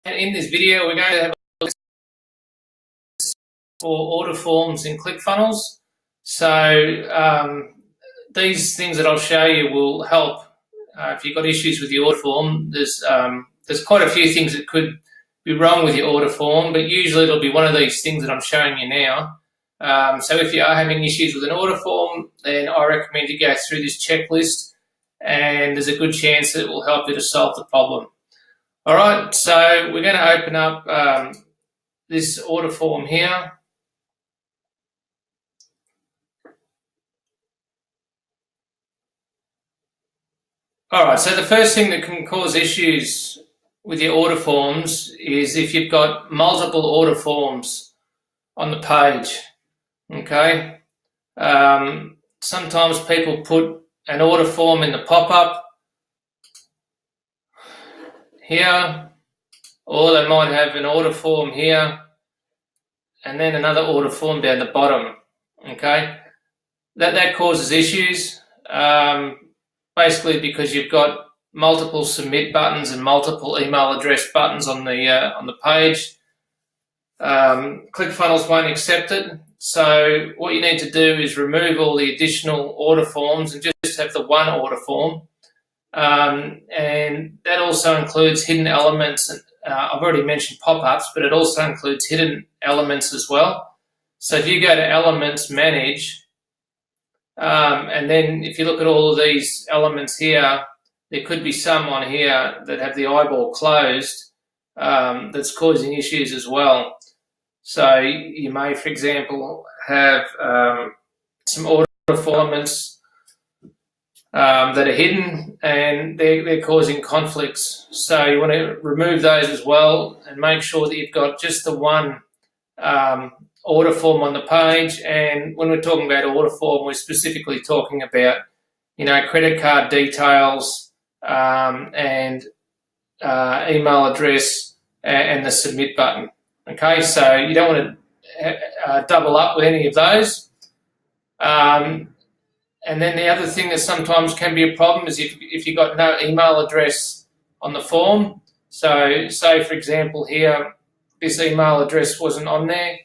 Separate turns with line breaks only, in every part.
In this video, we're going to have a look for order forms in ClickFunnels. So these things that I'll show you will help if you've got issues with the order form. There's quite a few things that could be wrong with your order form, but usually it'll be one of these things that I'm showing you now. So if you are having issues with an order form, then I recommend you go through this checklist, and there's a good chance that it will help you to solve the problem. All right, so we're going to open up this order form here. All right, so the first thing that can cause issues with your order forms is if you've got multiple order forms on the page, okay? Sometimes people put an order form in the pop-up here, or they might have an order form here and then another order form down the bottom, okay? That causes issues, basically because you've got multiple submit buttons and multiple email address buttons on the page. ClickFunnels won't accept it, so what you need to do is remove all the additional order forms and just have the one order form. And that also includes hidden elements. I've already mentioned pop-ups, but it also includes hidden elements as well. So if you go to Elements, Manage, and then if you look at all of these elements here, there could be some on here that have the eyeball closed that's causing issues as well. So you may, for example, have some order elements that are hidden, and they're causing conflicts. So you want to remove those as well and make sure that you've got just the one order form on the page. And when we're talking about order form, we're specifically talking about, credit card details and email address and the submit button. Okay, so you don't want to double up with any of those. And then the other thing that sometimes can be a problem is if you've got no email address on the form. So say, for example, here, this email address wasn't on there,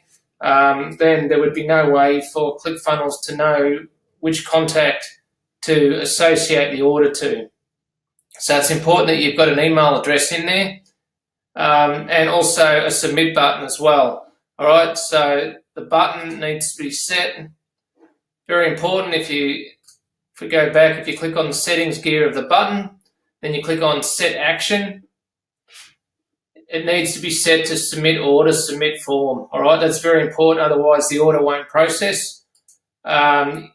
then there would be no way for ClickFunnels to know which contact to associate the order to. So it's important that you've got an email address in there, and also a submit button as well. All right, so the button needs to be set. Very important, if we go back, if you click on the settings gear of the button, then you click on set action, it needs to be set to submit order, submit form. All right, that's very important, otherwise the order won't process.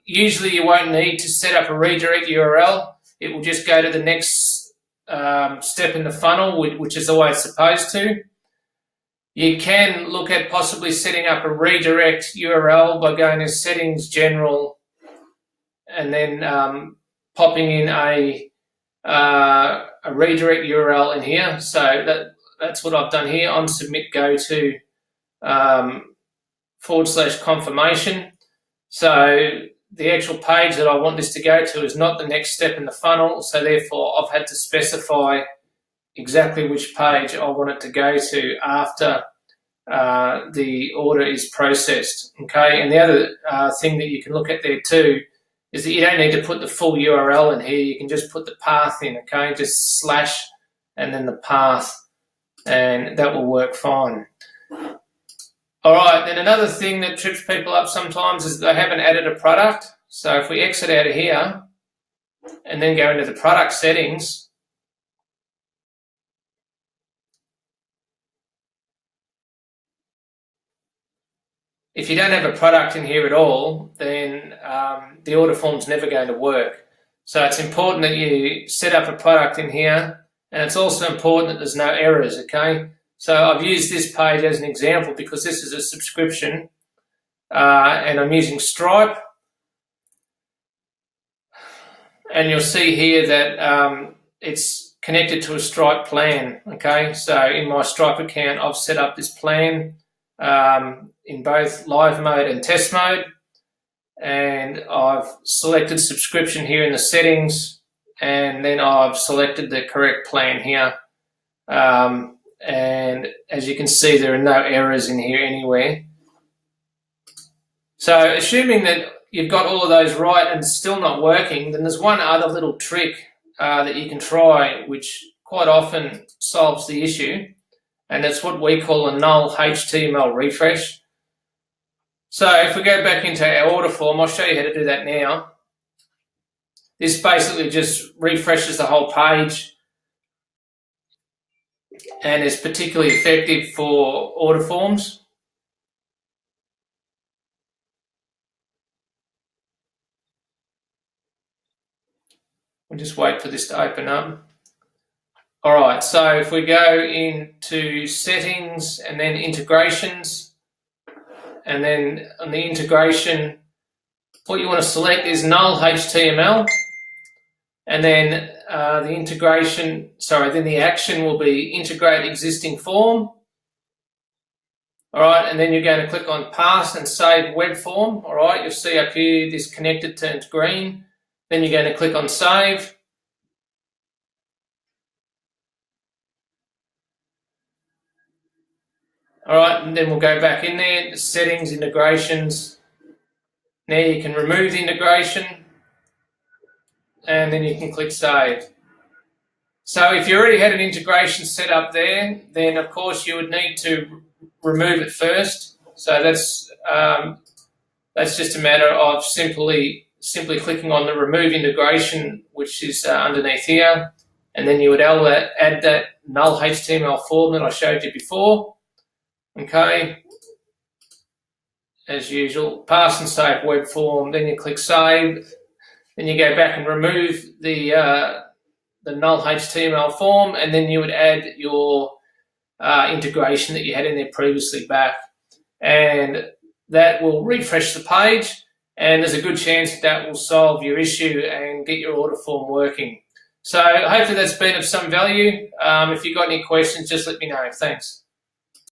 Usually you won't need to set up a redirect URL. It will just go to the next step in the funnel, which is the way it's supposed to. You can look at possibly setting up a redirect URL by going to Settings, General, and then popping in a redirect URL in here. So that's what I've done here. On submit, go to /confirmation. So the actual page that I want this to go to is not the next step in the funnel. So therefore, I've had to specify exactly which page I want it to go to after the order is processed. Okay, and the other thing that you can look at there too is that you don't need to put the full URL in here. You can just put the path in. Okay, just slash and then the path, and that will work fine. All right, then another thing that trips people up sometimes is they haven't added a product. So if we exit out of here and then go into the product settings, if you don't have a product in here at all, then the order form's never going to work. So it's important that you set up a product in here, and it's also important that there's no errors, okay? So I've used this page as an example because this is a subscription, and I'm using Stripe. And you'll see here that it's connected to a Stripe plan, okay? So in my Stripe account, I've set up this plan in both live mode and test mode, and I've selected subscription here in the settings, and then I've selected the correct plan here, and as you can see, there are no errors in here anywhere. So assuming that you've got all of those right and it's still not working, then there's one other little trick that you can try, which quite often solves the issue, and it's what we call a null HTML refresh. So if we go back into our order form, I'll show you how to do that now. This basically just refreshes the whole page and is particularly effective for order forms. We'll just wait for this to open up. All right, so if we go into settings and then integrations, and then on the integration, what you want to select is null HTML, and then then the action will be integrate existing form. All right, and then you're going to click on pass and save web form. All right, you'll see up here this connected turns green. Then you're going to click on save. All right, and then we'll go back in there, settings, integrations. Now you can remove the integration, and then you can click save. So if you already had an integration set up there, then of course you would need to remove it first. So that's just a matter of simply clicking on the remove integration, which is underneath here, and then you would add that null HTML form that I showed you before. Okay, as usual, pass and save web form, then you click save, then you go back and remove the null HTML form, and then you would add your integration that you had in there previously back, and that will refresh the page, and there's a good chance that will solve your issue and get your order form working. So hopefully that's been of some value. If you've got any questions, just let me know. Thanks.